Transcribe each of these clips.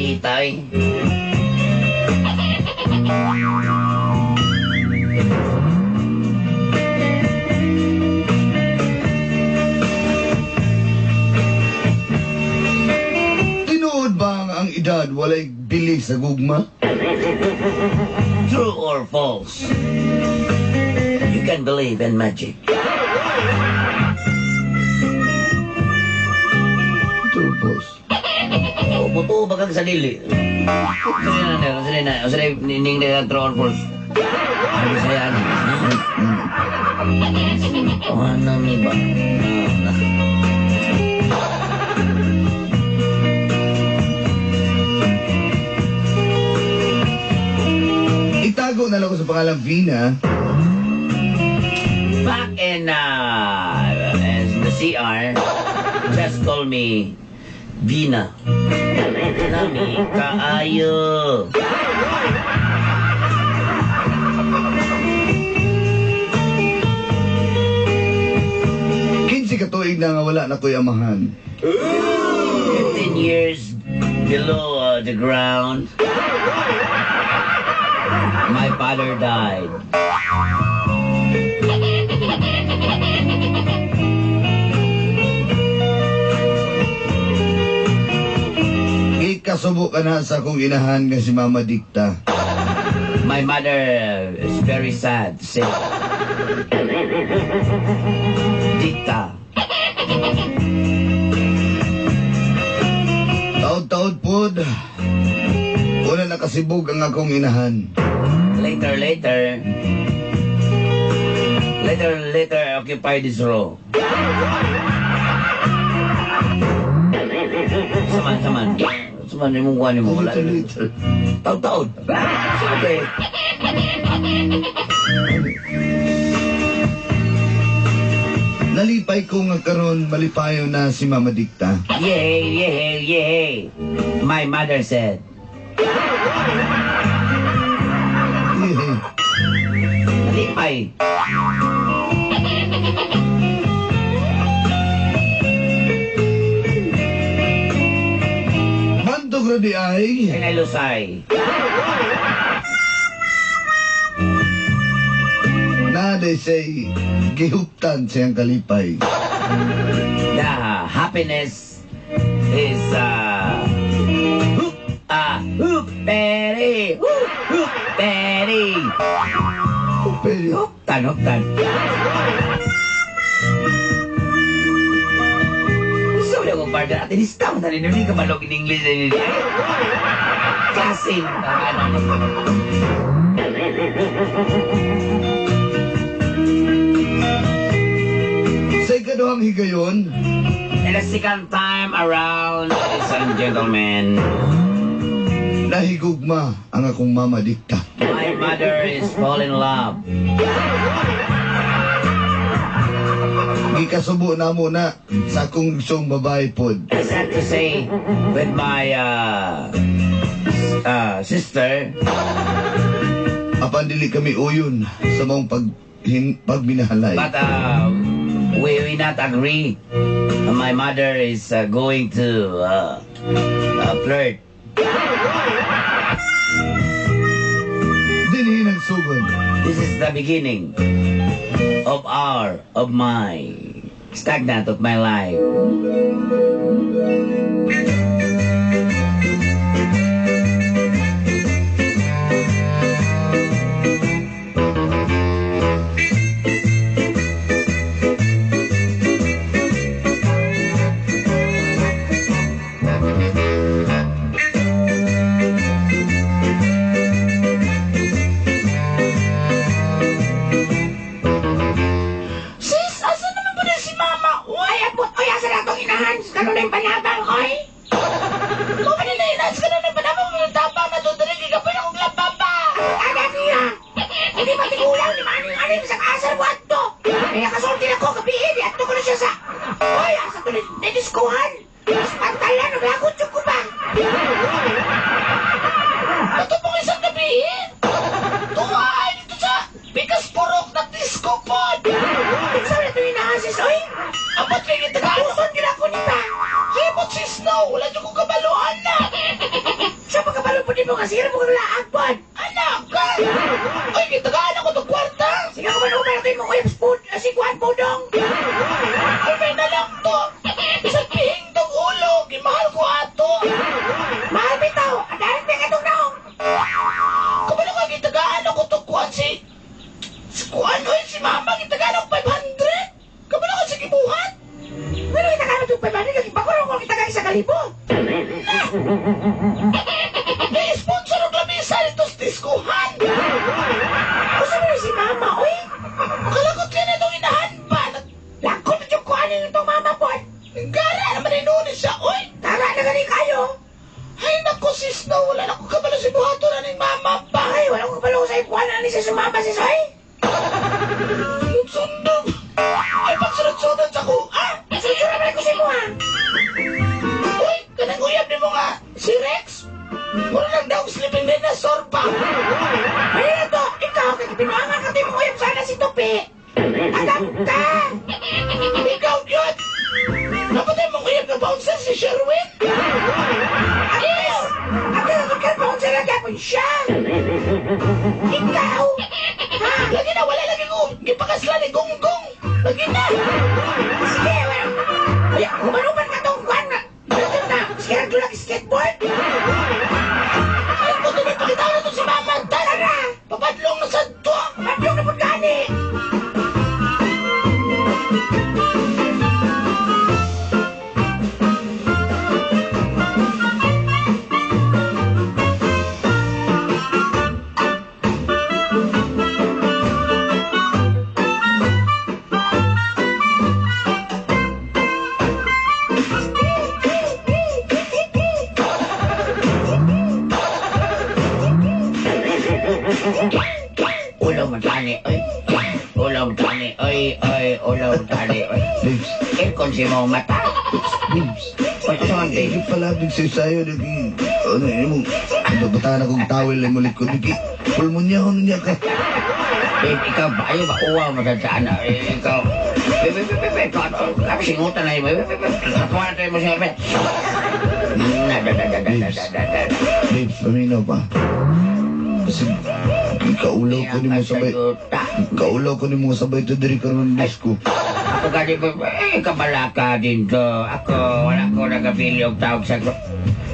kita eh. Tinuod ba ang edad walay bili sa gugma? True or false? You can believe in magic. True, boss. O, buto ba kang salili? Sa nining na true or false? Ano sa yan? Ano mi ba? Itago na lang ko sa pangalang Vina. Back in the CR, just call me Vina. Nami kaayo. Katuig na nga wala na ko'y amahan. 15 years below the ground. My father died. Ikasubo ka na sa akong inahan nga si Mama Dikta. My mother is very sad to say. Dikta. Taod-taod pod. Una nakasibog ang akong inahan. Later, occupy this row. Saman, yung mukha ni mo. Wala. Taod-taod. Okay. Nalipay ko nga karon malipayo na si Mama Dikta. Yay. My mother said. Nalipay. Bantog na di ay. Lusay. Naday say, gihuptan siyang kalipay. The happiness is hoop-peri. Pero, Huptan. Gusto mo na kong partner at inistam na rin. Hindi ka malog in English na nila. Klaseng. sa ikaduhang higayon, In the second time around, ladies and gentlemen, nahigugma ang akong Mama Dikta. my mother is fall in love. Gikasubo na muna sa akong isang babae pod. I had to say with my sister, Apan dili kami uyon sa mong pagminahalay. but we not agree. My mother is going to flirt. Dinhi nagsugod. This is the beginning of my stagnant of my life. Ganun na yung panabang, oy! Kung manilinas ka na ng panabang mo yung tapang na tutulig, ikapin akong lababa! Anak niya! Hindi matigulang ni Manning Alim sa kaasar wato! Kaya kasulti na ko kapihin, ato ko na siya sa... Oy, asa ko na diskuhan! Mas pantalan, naglagot yung ko ba? Ito pong isang kapihin! Tuwaan dito sa bigas purok na disco pod! Sabi na ito yung naasis, oy! Abot kayo yung taga-uson nila ko nita! Himot si Snow! Wala niyo kong kabaluan na! mo kasi hirap mo kang laagpad. Anak ka! Ay, kitagaan ako ng kwarta. Sige ko man kayo mo kuya spoon. Si Juan Podong. Ay, may na lang to. Isang pihing tong ulo. Gimahal ko ato. Mahal bitaw. Ang dahil may katong naong. Kabalo ka kitagaan ako to kuhan si kuhan o si mama kitagaan ako 500. Kabalo ka si kibuhat. Pero kitagaan ako 500. Lagi bakurong ko kitagaan sa kalibot. May sponsor ang lamisa nito sa diskuhan. Gusto mo rin si mama, oy? Makalakot ka na itong inahan pa. Lakot na yung kuhanin itong mama po. Gara naman ay noon siya, oy. Tara na gani kayo. Ay, naku, sis, na wala na kong kabalo si buhato na ng mama pa. Ay, wala kong kabalo sa ikuha na ni sa sumama, sis, oy. Sundog. Ay, magsunod-sunod sa kuha. Sunod-sunod naman ko si mo, ha? Uy, kanang uyab ni mo nga, si Rex. Wala lang daw sleeping dinosaur pa. Ay, ito, ikaw, pinuangan ka din mo uyab sana si Tupi. Alam ka. Ikaw, yun. Napatay mong uyab na bouncer si Sherwin. Yes! Ang bouncer na gapon siya. Ikaw. Ha? Lagi na, wala lagi ko. Gipakasla ni Gonggong. Lagi na. Sige, wala. Ay, kumanuman ka tong kwan na. Bakit na? Sige, nagdulak skateboard. Ay, kung tumipakitaw na to si Mama. Tara! Papadlong na sa to. Papadlong na po gani. Ulam tani, oy. Ulam tani, oy, oy. Ulam tani, oy. Babes, Ikon si mong mata. babes. Oy, kasaman, Hindi babe. palabig sa'yo, naging, ano yun mo, nabatahan akong towel ay mulit ko, naging, pulmonya ako niya ka. Babe, ikaw ba? Ayaw ba? Uwaw mo sa saan na. Ikaw. Babe. Kami singutan na yun. Babe. Nakuha na tayo mo siya, babe. Babes, paminaw pa. Kasi, kaulaw ko ni mo sabay, kaulaw ko ni mo sabay ito diri karon ng disco. Ako gani ba? Kabalaka din to. Ako, wala ko nagabiliog tawag sa...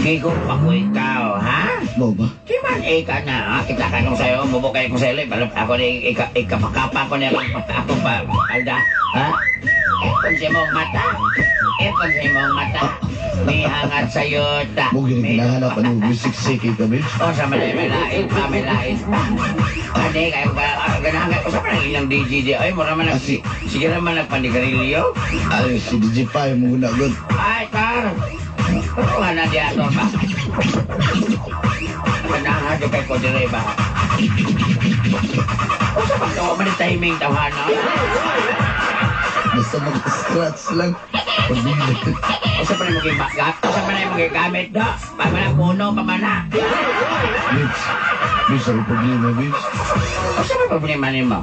Gigo pa ko ikaw, ha? Mo ba? Kiman ka na, ha? Kita ka nung sa'yo, mabukay ko sa'yo. Ako ni ikapakapa ko niya. Ako pa, Alda, ha? Ekon siya mong mata. Ekon siya mong mata. May hangat sa'yo, ta. Mo ginaglahanap pa ni bisik-siki ka, babes. O, sa may lait pa. Ade, kayo ka, ganahangat ko sa parang ilang DJ. Ay, mura man sige naman nagpandigarilyo. Ay, si DJ Pa, yung muna good. Ay, tar. Pero nga na di ato ba? Ganahangat kay ko dire ba? O, sa pagkawa man yung timing tawhana. Basta mag-scratch lang. Pagbilit. O, sa pa rin mag-ibagat? O, sa pa rin mag-igamit do? Pamana puno, pamana. Babes, babes, ang problema, babes. O, sa pa problema ni mo?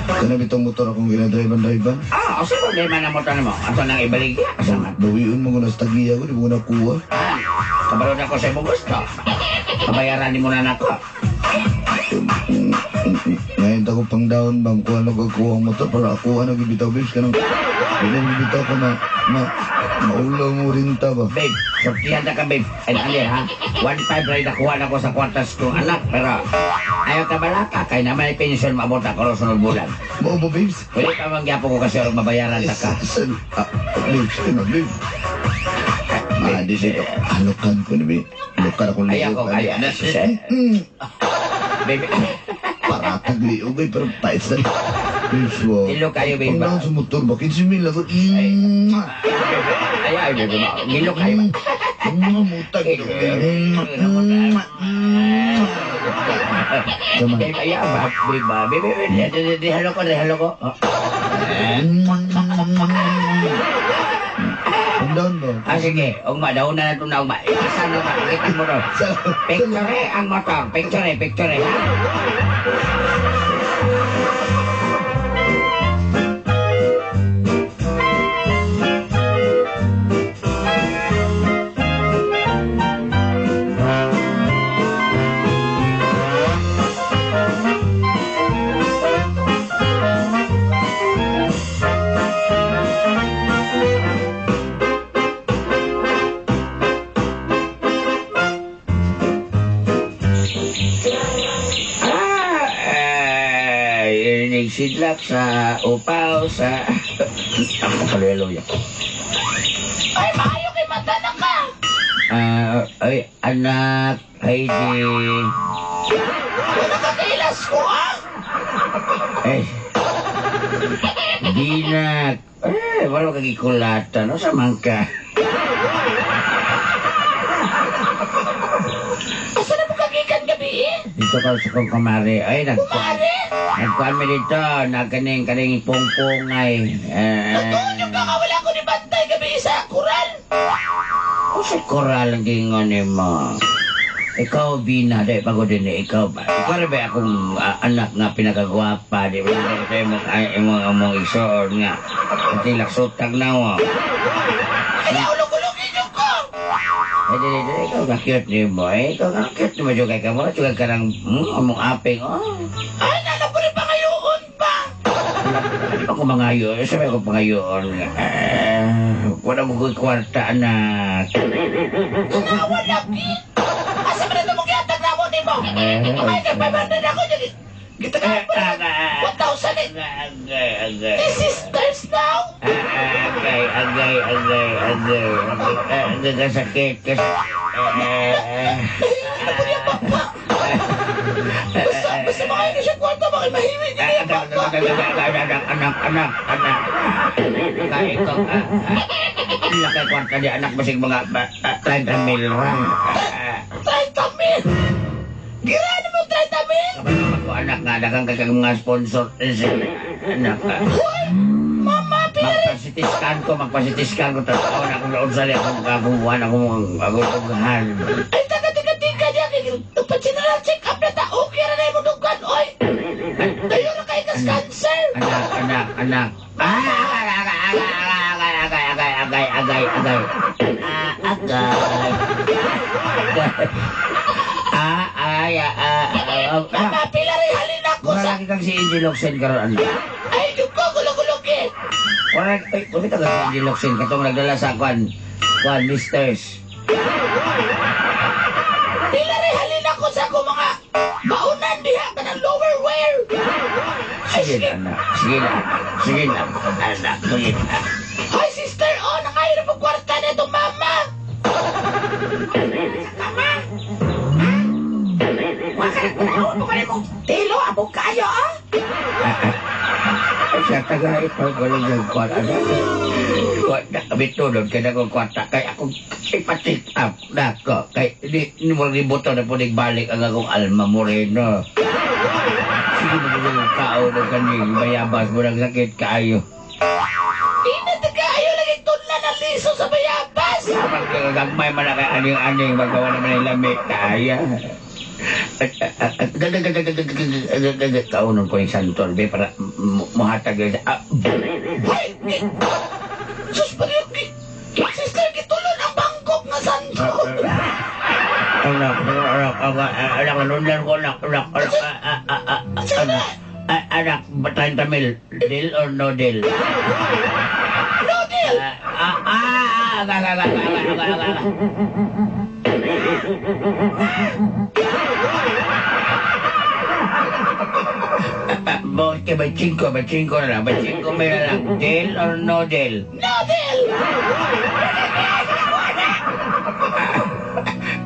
Kanang itong motor akong ginadrive-drive. O, sa problema na mo mo? Ato nang ibaligya? Kasama. Bawiun mo ko na sa tagiya ko, di mo ko nakuha. Kabalo na ko sa imong gusto. Pabayaran ni mo na nako. Ngayon ako pang down, bang kuha na kuha ang motor para akuha na gibitaw, babes. Kanang, bibitaw ko na, maulaw mo rin ta ba? Babe, sortihan na ka, babe. Ay, ali, ha? 1.5 rin nakuha na ko sa kwartas kong anak. Pero, ayaw ka balaka. Kaya naman yung pension maabot ako sunod bulan. Mo ba, babes? Pwede ka mangyapo ko kasi orong mabayaran ta ka. Babes, ano, babes? Di siya, alokan ko na, babes. Alokan ako liyo. Ayaw ko, ayaw. Babe, Paratag liyo, babes, pero tight sa babes, wow. Ilo kayo, babe. Pang down sa motor, bakit si Mila ko? Ayaw, babe. Gilo kayo. Mutag. Babe, ayaw ba? Babe, halo ko. Pang down ba? Sige. Ugma, daw na ito na ugma. Asan na makikita mo doon? Picture ang motor. Picture, ha? sidlak, sa upaw, sa... Ako hallelujah. Ay, maayo kay mata na ka. Ay, anak, Heidi. Wala ka kailas ko, ah. Eh, dinak. Wala kagikulatan. No, samang ka. Asa na mo kagikan gabi, eh? Dito ka sa kong kamari. Ay, Kumare? nagkuhan mo dito. Nagkaning pungpungay. Nagtuon yung kakawala ko ni Bantay gabi sa kural. O sa koral ang gingon ni mo. Ikaw, Bina, dahil pagod din ikaw ba? Ikaw na ba akong anak nga pinakagwapa? Di ba imong isuon nga? Pati laksutag na mo. Kaya ulog-ulogin yung ko. Di, ikaw ka-cute ni mo. Ikaw ka-cute ni mo juga ka mo. Juga ka ng among aping. Ay, nana po rin pangayoon pa. Di ba ko mangayon? Sabi ko pangayon nga. Wala mo ko'y kwarta, anak. Nangawan lagi. Asa mo na ito mong yatag na mo, di mo? Ay, nagpapanda na ako. Kita ka pa na. 1,000 eh. The sisters now. Agay. Nagkasakit kasi. Nahihingi na po niya, papa. Basta makain na siya kwarta, bakit mahimik na niya, papa? Anak. Kaya ikaw, nakay kwarta di anak masig mga 30 mil ra. 30 mil. Gira na mo 30 mil. Kapag ko anak nga, dagang kakang mga sponsor. Anak ka. Hoy, mama, pinari. Magpasitiskan ko. Tapos ako na akong launsali akong kakuhan, akong tughan. Ay, taga-tiga-tiga niya. Pag-general check-up na ta, okay na na yung dugan, oy. Tayo na kayo kas cancer. Anak. Mama, pilari, halin ako sa... Malaki kang si Angel Oxen karon anak. Ay, dugo, gulog-gulogin. Wala ka si Angel Oxen katong nagdala sa kwan misters. Pilari, halin ako sa ako mga baunan diha ka ng lower wear. Sige na. Anak. Hoy, sister, oh, nakayo na pong kwarta na itong mama. Mama? Makakunaon mo ka na mong tilo, abog kayo, ah? Sa taga ito, walang nagkwan. Wala kami tulog ka na kong kwarta. Kaya akong ipatik up na ko. Kaya hindi mo ributo na po nagbalik ang akong Alma Moreno. Sige mo yung kao na kaning bayabas mo ng sakit kaayo. Di na taga-ayo lagi tunlan ng liso sa bayabas. Magagagmay man na kay aning-aning magawa naman ng lamig kaya. Kaunon ko yung santol, be, para muhatag yun. Hoy, sus pa rin, sister, kitulon ang Bangkok nga santo. Anak, 30 mil, deal or no deal? No deal. Bukti, bachingko na lang. Bachingko may na lang. Deal or no deal? No deal.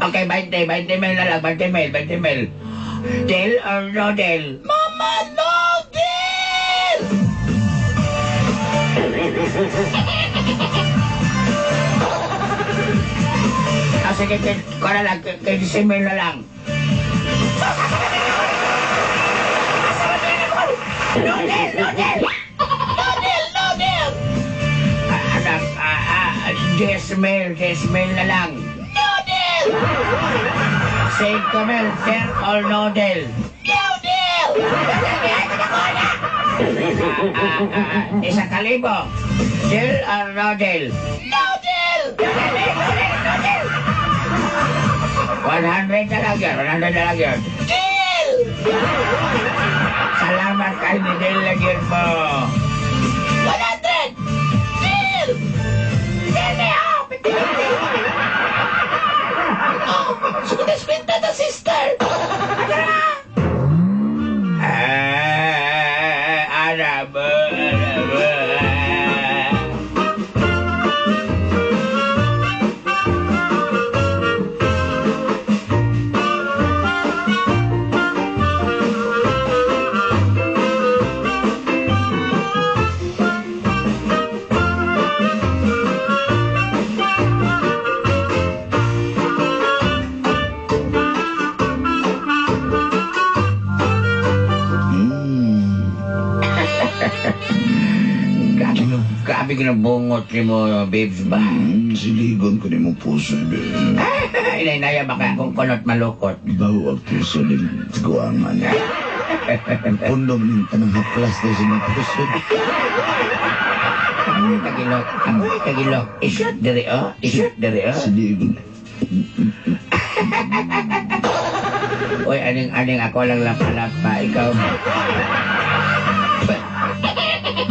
Okay, 20 mil na lang. 20 mil. Deal or no deal? Mama, no deal. Sige, ko na lang. 15 mil na lang. No deal, no deal. No deal, no deal. Anak, 10 mil na lang. No deal. 5 mil, deal or no deal? No deal. Isa kalibo. Deal or no deal? No deal. 100 na lang yun. Deal. Salamat kay ni Deal lagyan mo. 100. Deal. Deal me up. Oh, sugot na spinta na sister. Ano na? Grabe ginabungot ni mo, babes ba? Siligon ko ni mo puso, babe. Inay-naya baka akong kunot malukot. Bawa ang puso ni guwangan. Kondom ni tanang haplas na si mga puso. Kagilok. Amoy kagilok. Isot diri oh. Isot diri oh. Siligon. Uy, aning ako lang lapa-lapa. Ikaw ba?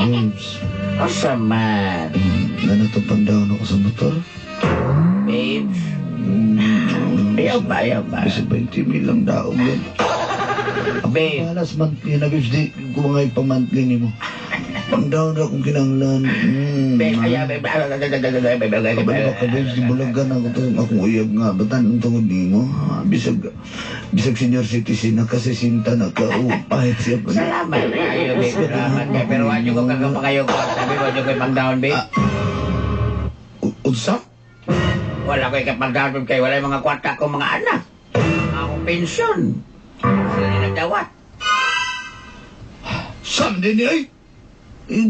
Babes, Asa man? nanatapang down ako sa motor. Babes? Ayaw ba? Kasi 20 mil lang daong yan. Babe. Malas monthly na, babes. Di ko mga ipang-monthly ni mo. Pang down na akong kinanglan. Babe, ayaw, babe. Kabalo ka, babes. Di bulagan ako to. Akong uyab nga. Batan ang tungod ni mo. Bisag senior citizen na kasi sinta na ka. Pahit siya pa. Salamat. Ayaw, babe. Salamat. Pero wala ko kagapa kayo ko. Sabi ko, wala ko ipang-down, babe. Unsa? Wala ko ipang-down, babe. Kaya wala yung mga kwarta ko, mga anak. Akong pensyon. Sila nagdawat. Saan din ay?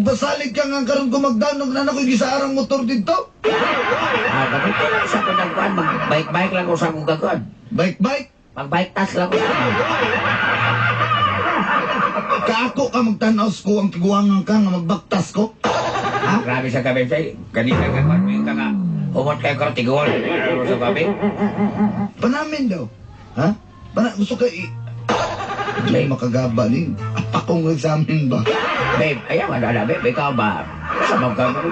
Basalig ka nga karon ko magdanog na ako gisarang motor dito. Kapit lang sa ko nagkuhan. Mag-bike-bike lang ko sa akong gagod. Bike. Mag-bike tas lang ko sa akong. Kaako ka magtanaws ko ang tiguangan ka nga magbaktas ko. Grabe sa gabi sa'yo. Kanina ka kung yung ka nga. Humot kayo ka tigol. Ano sa gabi? Panamin daw. Ha? Gusto ka May makagaba ni. Akong examen ba? Babe, ayaw nga babe. Ikaw ba? Kasama ka mo.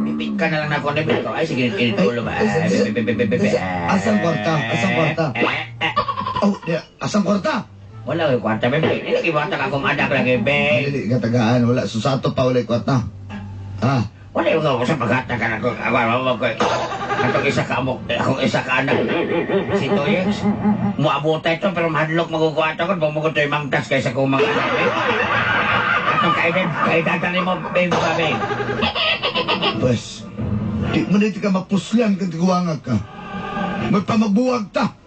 Pipit ka na lang na ako na babe. Ay, sige, kinitulo ba? Asang kwarta? Oh, asang kwarta? Wala ko kwarta, babe. Nilagi mo ka akong anak lagi, babe. Dili ka tagaan. Wala. Susato pa wala kwarta. Ha? Wala yung ako sa pagkata ka na ko. Ako ko. Atong isa ka amok. Akong isa ka anak. Si Toyex. Muabuta ito pero mahadlok magukuha ito ko. Bumugot ito yung mangtas kaysa kong mga anak, babe. Atong kaibig. Kaidatan mo, babe, babe. Bas. Di mo na ka mapuslan kang tiguangag ka. May pamagbuwag ta.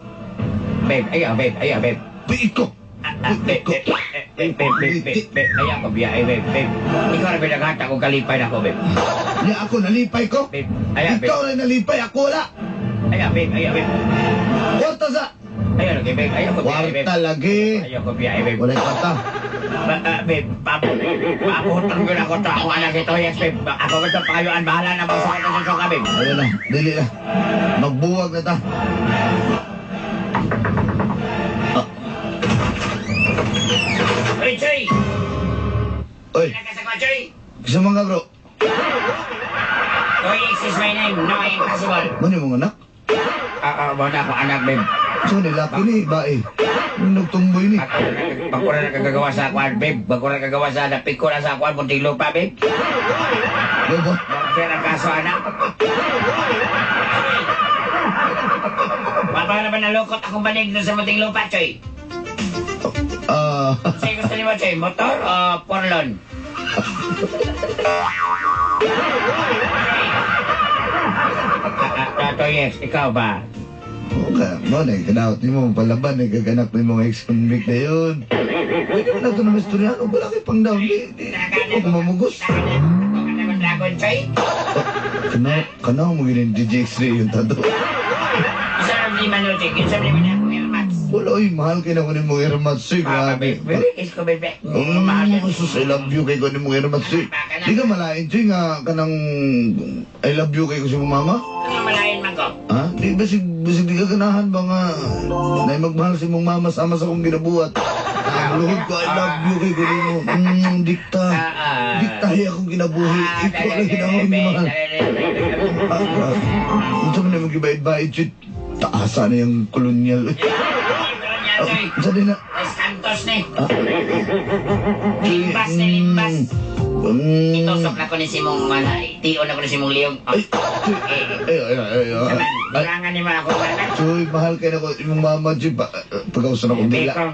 Babe, ayaw, babe. Piit ko. Babe. Ayaw ko, biya, babe. Ikaw na binagata kung kalipay na ko, babe. Niya ako nalipay ko. Babe, ayaw, Ikaw babe. rin nalipay. Ako wala. Ayaw, babe. Kwarta sa. Ayaw lagi, babe. Ayaw ko, biya, babe. Kwarta lagi. Ayaw ko, biya, babe. Wala kwarta. Babe, paputan ko na ko to. Ako anak ito, yes, babe. Ako gusto pakayuan. Bahala na bang sakit ang suka, babe. Ayun na. Dili na. Magbuwag na ta. Uy, Choy! Oy. Nagkasa ko, Choy! Gusto mga bro. Toyex is my name. No, impossible. Mano yung mga anak? Wala ako anak, babe. So nilaki ni bae. Yung nagtumboy ni. Bago na nagkagawa sa akwan, babe. Bago na nagkagawa sa napik ko na sa akwan, munting lupa, babe. Diba? Kaya ang kaso, anak. Baba naman nalukot akong banig doon sa munting lupa, Choy. Sige, gusto niyo mo, Choy? Motor o porlon? Toyex, ikaw ba? Okay, mo na ikanawat ni mo palaban, nagkaganap ni mga ex-convict na yun. Pwede mo na ito naman istorya. Ang balaki pang down. Di ko mamugos. Dragon, Choy? Kanaw mo ginin DJ X-ray yung tato. Isa lang lima no, Choy. Isa lang lima na Airmax. Wala, oy, mahal kayo na ko ni mo Airmatsoy. Grabe. Babe, kiss ko, babe. Mahal sus, I love you kay ko ni mo Airmatsoy. Di ka malain, Choy, nga kanang I love you kay ko si mo mama? Ano malayan man ko? Ha? Di ba di ka ganahan ba nga na magmahal si mong mama sama sa kong ginabuhat? Luhod ko, I love you kay ko ni mo. Dikta. Diktahi akong ginabuhi. Ikaw lang ginahon ni mahal. Unsa man na mag-ibayad-bayad, Choy? Taasa na yung kolonyal. Unsa din na? Santos ni. Limbas ni limbas. Itusok na ko ni si mong tiyo na ko ni si mong liyong. Bulangan ni mga kumanan. Choy, mahal kayo na ko. Imong mama, Choy. Pagkausan ako nila.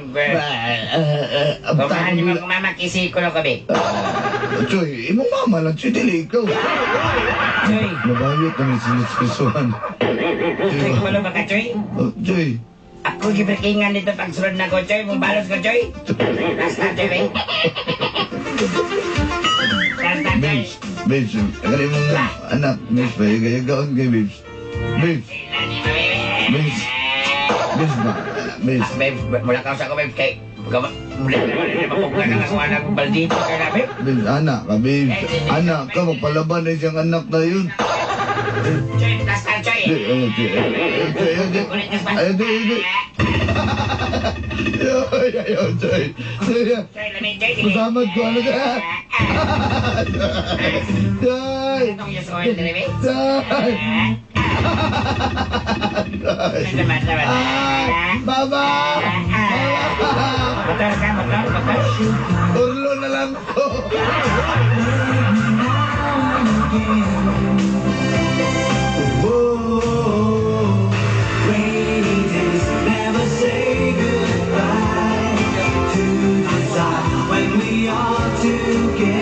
Kumahal ni mga kumama, kisi ko na kami. Choy, imong mama lang, Choy. Dili ikaw. Choy. Nabayot namin sinuspisuhan. Choy, kumalo ba ka, Choy? Choy. Ako gibrikingan dito pagsunod na ko, Choy. Mong balot ko, Choy. Basta, Choy, eh. Basta, Choy. Babes, kali mo anak, babes ba? Gayagaon kay babes. Babes, babes. Babes ba? Babes. Babe, mula ka sa ko, babe, kay... Mula mapugan na ako anak baldito kay na, babe. Babes, anak ka, babes. Anak ka, magpalaban na siyang anak na yun. Choy, last time, Choy. Ayaw, Choy. Choy, lamig, Choy. Masamad ko, ano ka? Choy! Itong yung soil, babe. Choy! Naman. Baba! Motor ka, motor. Urlo na lang ko!